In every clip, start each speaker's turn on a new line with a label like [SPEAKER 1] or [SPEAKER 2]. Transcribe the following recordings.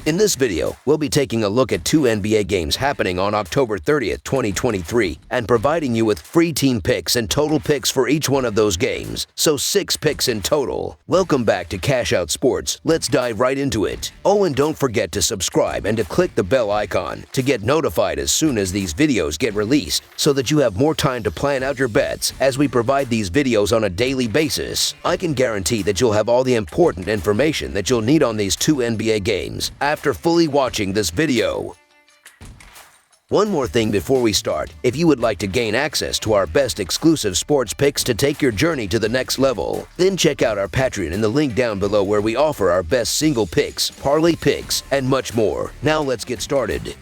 [SPEAKER 1] In this video, we'll be taking a look at 2 NBA games happening on October 30th, 2023, and providing you with free team picks and total picks for each one of those games, so 6 picks in total. Welcome back to Cash Out Sports. Let's dive right into it. Oh, and don't forget to subscribe and to click the bell icon to get notified as soon as these videos get released, so that you have more time to plan out your bets as we provide these videos on a daily basis. I can guarantee that you'll have all the important information that you'll need on these 2 NBA games after fully watching this video. One more thing before we start. If you would like to gain access to our best exclusive sports picks to take your journey to the next level, then check out our Patreon in the link down below, where we offer our best single picks, parlay picks, and much more. Now let's get started.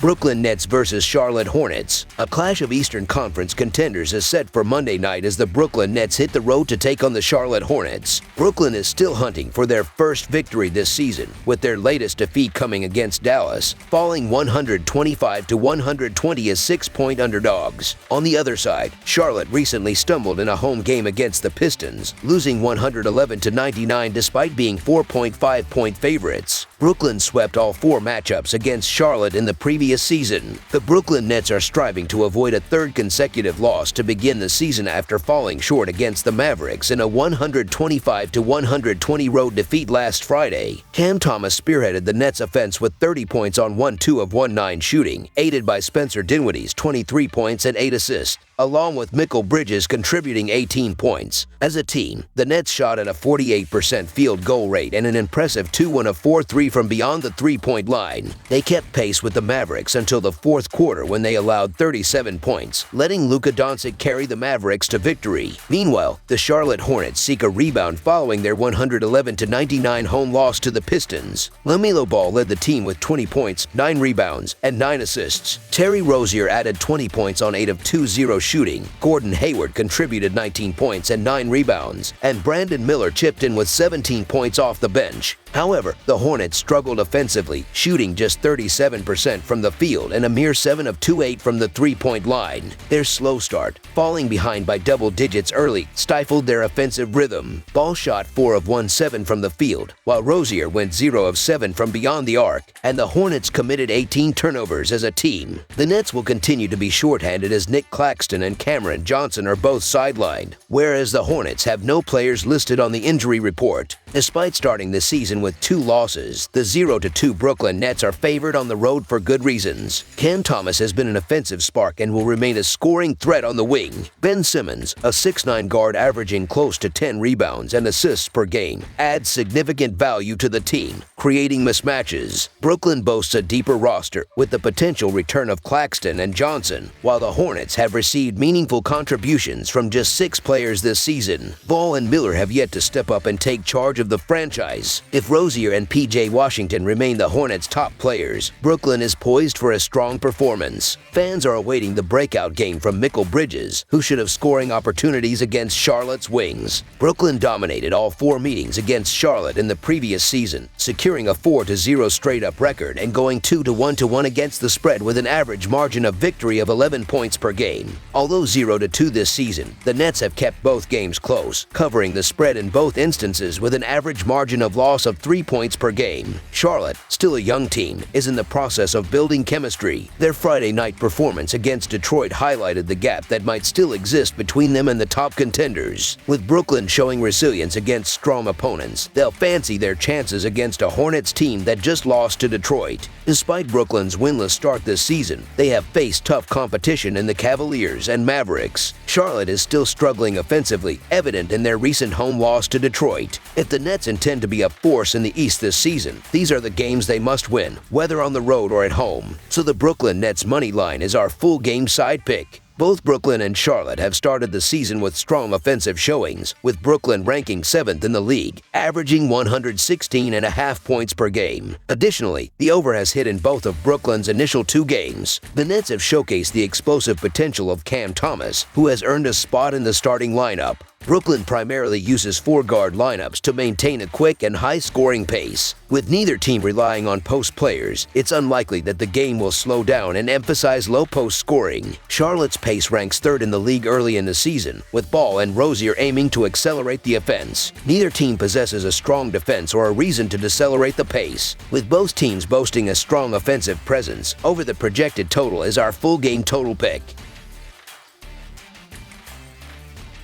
[SPEAKER 1] Brooklyn Nets versus Charlotte Hornets. A clash of Eastern Conference contenders is set for Monday night as the Brooklyn Nets hit the road to take on the Charlotte Hornets. Brooklyn is still hunting for their first victory this season, with their latest defeat coming against Dallas, falling 125-120 as 6-point underdogs. On the other side, Charlotte recently stumbled in a home game against the Pistons, losing 111-99 despite being 4.5-point favorites. Brooklyn swept all 4 matchups against Charlotte in the previous season. The Brooklyn Nets are striving to avoid a 3rd consecutive loss to begin the season after falling short against the Mavericks in a 125-120 road defeat last Friday. Cam Thomas spearheaded the Nets offense with 30 points on 1-2 of 1-9 shooting, aided by Spencer Dinwiddie's 23 points and 8 assists, along with Mikal Bridges contributing 18 points. As a team, the Nets shot at a 48% field goal rate and an impressive 2-1 of 4-3 from beyond the 3-point line. They kept pace with the Mavericks until the 4th quarter, when they allowed 37 points, letting Luka Doncic carry the Mavericks to victory. Meanwhile, the Charlotte Hornets seek a rebound following their 111-99 home loss to the Pistons. LaMelo Ball led the team with 20 points, 9 rebounds, and 9 assists. Terry Rozier added 20 points on 8 of 2-0 shooting. Gordon Hayward contributed 19 points and 9 rebounds, and Brandon Miller chipped in with 17 points off the bench. However, the Hornets struggled offensively, shooting just 37% from the field and a mere 7 of 28 from the 3-point line. Their slow start, falling behind by double digits early, stifled their offensive rhythm. Ball shot 4 of 17 from the field, while Rozier went 0 of 7 from beyond the arc, and the Hornets committed 18 turnovers as a team. The Nets will continue to be shorthanded as Nick Claxton and Cameron Johnson are both sidelined, whereas the Hornets have no players listed on the injury report. Despite starting the season with 2 losses, the 0-2 Brooklyn Nets are favored on the road for good reasons. Cam Thomas has been an offensive spark and will remain a scoring threat on the wing. Ben Simmons, a 6'9" guard averaging close to 10 rebounds and assists per game, adds significant value to the team, creating mismatches. Brooklyn boasts a deeper roster with the potential return of Claxton and Johnson, while the Hornets have received meaningful contributions from just 6 players this season. Ball and Miller have yet to step up and take charge of the franchise. If Rozier and PJ Washington remain the Hornets' top players, Brooklyn is poised for a strong performance. Fans are awaiting the breakout game from Mikal Bridges, who should have scoring opportunities against Charlotte's wings. Brooklyn dominated all 4 meetings against Charlotte in the previous season, securing a 4-0 straight-up record and going 2-1 against the spread with an average margin of victory of 11 points per game. Although 0-2 this season, the Nets have kept both games close, covering the spread in both instances with an average margin of loss of 3 points per game. Charlotte, still a young team, is in the process of building chemistry. Their Friday night performance against Detroit highlighted the gap that might still exist between them and the top contenders. With Brooklyn showing resilience against strong opponents, they'll fancy their chances against a Hornets team that just lost to Detroit. Despite Brooklyn's winless start this season, they have faced tough competition in the Cavaliers and Mavericks. Charlotte is still struggling offensively, evident in their recent home loss to Detroit. If the Nets intend to be a force in the East this season, these are the games they must win, whether on the road or at home. So the Brooklyn Nets money line is our full game side pick. Both Brooklyn and Charlotte have started the season with strong offensive showings, with Brooklyn ranking 7th in the league, averaging 116.5 points per game. Additionally, the over has hit in both of Brooklyn's initial 2 games. The Nets have showcased the explosive potential of Cam Thomas, who has earned a spot in the starting lineup, Brooklyn primarily uses four-guard lineups to maintain a quick and high-scoring pace. With neither team relying on post players, it's unlikely that the game will slow down and emphasize low post scoring. Charlotte's pace ranks third in the league early in the season, with Ball and Rozier aiming to accelerate the offense. Neither team possesses a strong defense or a reason to decelerate the pace. With both teams boasting a strong offensive presence, over the projected total is our full game total pick.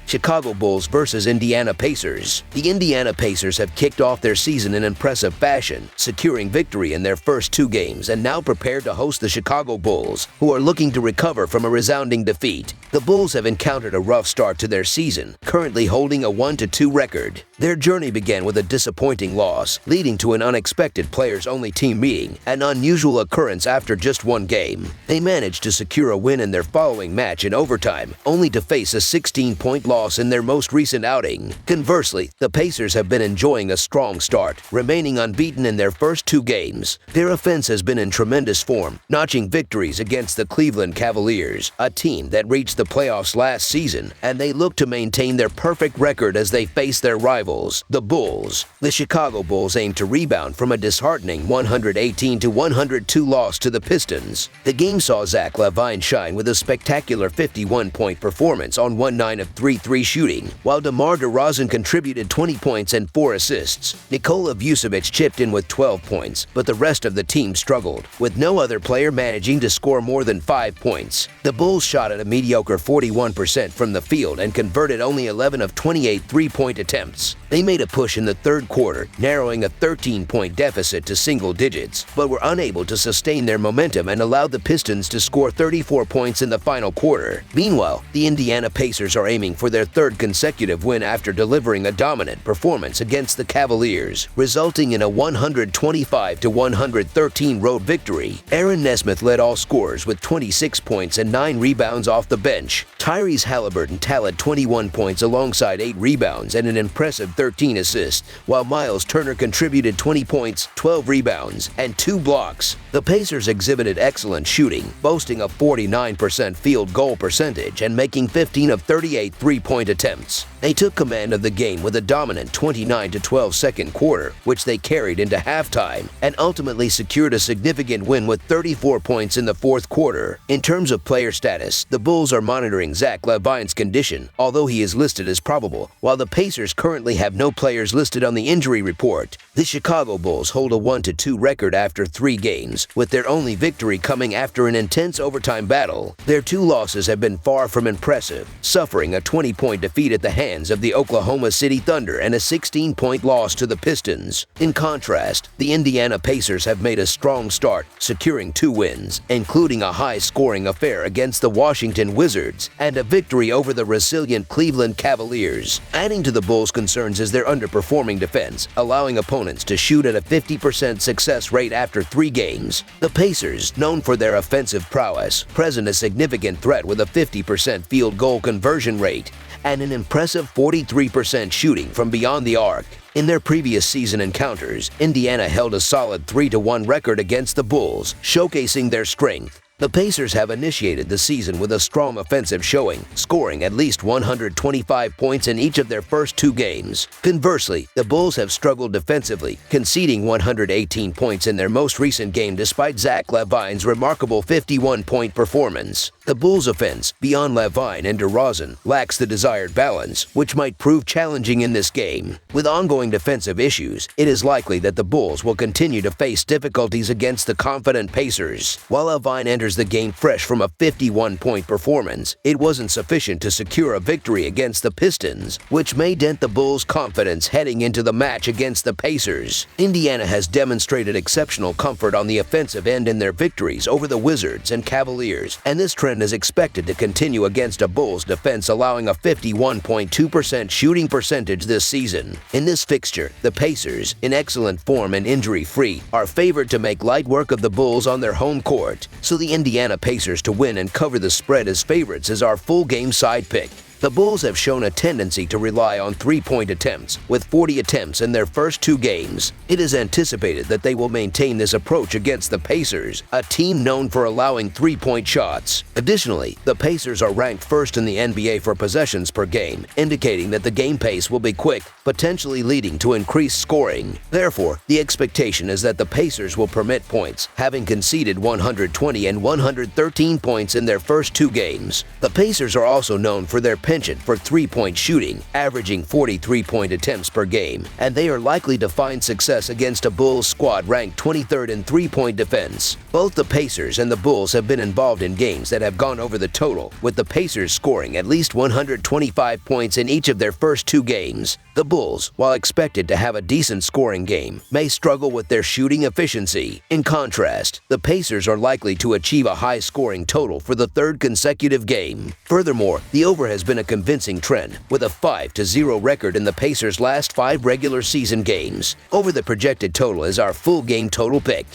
[SPEAKER 1] Chicago Bulls vs. Indiana Pacers. The Indiana Pacers have kicked off their season in impressive fashion, securing victory in their first two games and now prepared to host the Chicago Bulls, who are looking to recover from a resounding defeat. The Bulls have encountered a rough start to their season, currently holding a 1-2 record. Their journey began with a disappointing loss, leading to an unexpected players-only team meeting, an unusual occurrence after just one game. They managed to secure a win in their following match in overtime, only to face a 16-point loss in their most recent outing. Conversely, the Pacers have been enjoying a strong start, remaining unbeaten in their first two games. Their offense has been in tremendous form, notching victories against the Cleveland Cavaliers, a team that reached the playoffs last season, and they look to maintain their perfect record as they face their rivals, the Bulls. The Chicago Bulls aim to rebound from a disheartening 118-102 loss to the Pistons. The game saw Zach LaVine shine with a spectacular 51-point performance on 1-9 of 3-3 shooting, while DeMar DeRozan contributed 20 points and 4 assists. Nikola Vucevic chipped in with 12 points, but the rest of the team struggled, with no other player managing to score more than 5 points. The Bulls shot at a mediocre 41% from the field and converted only 11 of 28 three-point attempts. They made a push in the third quarter, narrowing a 13-point deficit to single digits, but were unable to sustain their momentum and allowed the Pistons to score 34 points in the final quarter. Meanwhile, the Indiana Pacers are aiming for their third consecutive win after delivering a dominant performance against the Cavaliers, resulting in a 125-113 road victory. Aaron Nesmith led all scorers with 26 points and 9 rebounds off the bench. Tyrese Halliburton tallied 21 points alongside 8 rebounds and an impressive 13 assists, while Miles Turner contributed 20 points, 12 rebounds, and 2 blocks. The Pacers exhibited excellent shooting, boasting a 49% field goal percentage and making 15 of 38 three-point attempts. They took command of the game with a dominant 29-12 second quarter, which they carried into halftime, and ultimately secured a significant win with 34 points in the fourth quarter. In terms of player status, the Bulls are monitoring Zach LaVine's condition, although he is listed as probable, while the Pacers currently have no players listed on the injury report. The Chicago Bulls hold a 1-2 record after 3 games, with their only victory coming after an intense overtime battle. Their 2 losses have been far from impressive, suffering a 20-point defeat at the hands of the Oklahoma City Thunder and a 16-point loss to the Pistons. In contrast, the Indiana Pacers have made a strong start, securing 2 wins, including a high-scoring affair against the Washington Wizards and a victory over the resilient Cleveland Cavaliers. Adding to the Bulls' concerns is their underperforming defense, allowing opponents to shoot at a 50% success rate after 3 games. The Pacers, known for their offensive prowess, present a significant threat with a 50% field goal conversion rate and an impressive 43% shooting from beyond the arc. In their previous season encounters, Indiana held a solid 3-1 record against the Bulls, showcasing their strength. The Pacers have initiated the season with a strong offensive showing, scoring at least 125 points in each of their first 2 games. Conversely, the Bulls have struggled defensively, conceding 118 points in their most recent game despite Zach LaVine's remarkable 51-point performance. The Bulls' offense, beyond LaVine and DeRozan, lacks the desired balance, which might prove challenging in this game. With ongoing defensive issues, it is likely that the Bulls will continue to face difficulties against the confident Pacers. While LaVine enters the game fresh from a 51-point performance, it wasn't sufficient to secure a victory against the Pistons, which may dent the Bulls' confidence heading into the match against the Pacers. Indiana has demonstrated exceptional comfort on the offensive end in their victories over the Wizards and Cavaliers, and this trend is expected to continue against a Bulls defense allowing a 51.2% shooting percentage this season. In this fixture, the Pacers, in excellent form and injury-free, are favored to make light work of the Bulls on their home court, so the Indiana Pacers to win and cover the spread as favorites is our full game side pick. The Bulls have shown a tendency to rely on three-point attempts, with 40 attempts in their first 2 games. It is anticipated that they will maintain this approach against the Pacers, a team known for allowing three-point shots. Additionally, the Pacers are ranked first in the NBA for possessions per game, indicating that the game pace will be quick, potentially leading to increased scoring. Therefore, the expectation is that the Pacers will permit points, having conceded 120 and 113 points in their first 2 games. The Pacers are also known for their penchant for three-point shooting, averaging 43-point attempts per game, and they are likely to find success against a Bulls squad ranked 23rd in three-point defense. Both the Pacers and the Bulls have been involved in games that have gone over the total, with the Pacers scoring at least 125 points in each of their first 2 games. The Bulls, while expected to have a decent scoring game, may struggle with their shooting efficiency. In contrast, the Pacers are likely to achieve a high-scoring total for the 3rd consecutive game. Furthermore, the over has been a convincing trend, with a 5-0 record in the Pacers' last 5 regular season games. Over the projected total is our full game total pick.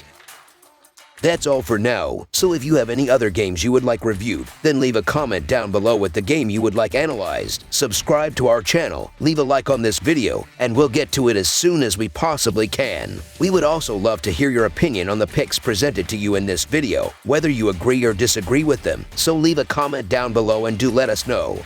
[SPEAKER 1] That's all for now, so if you have any other games you would like reviewed, then leave a comment down below with the game you would like analyzed. Subscribe to our channel, leave a like on this video, and we'll get to it as soon as we possibly can. We would also love to hear your opinion on the picks presented to you in this video, whether you agree or disagree with them, so leave a comment down below and do let us know.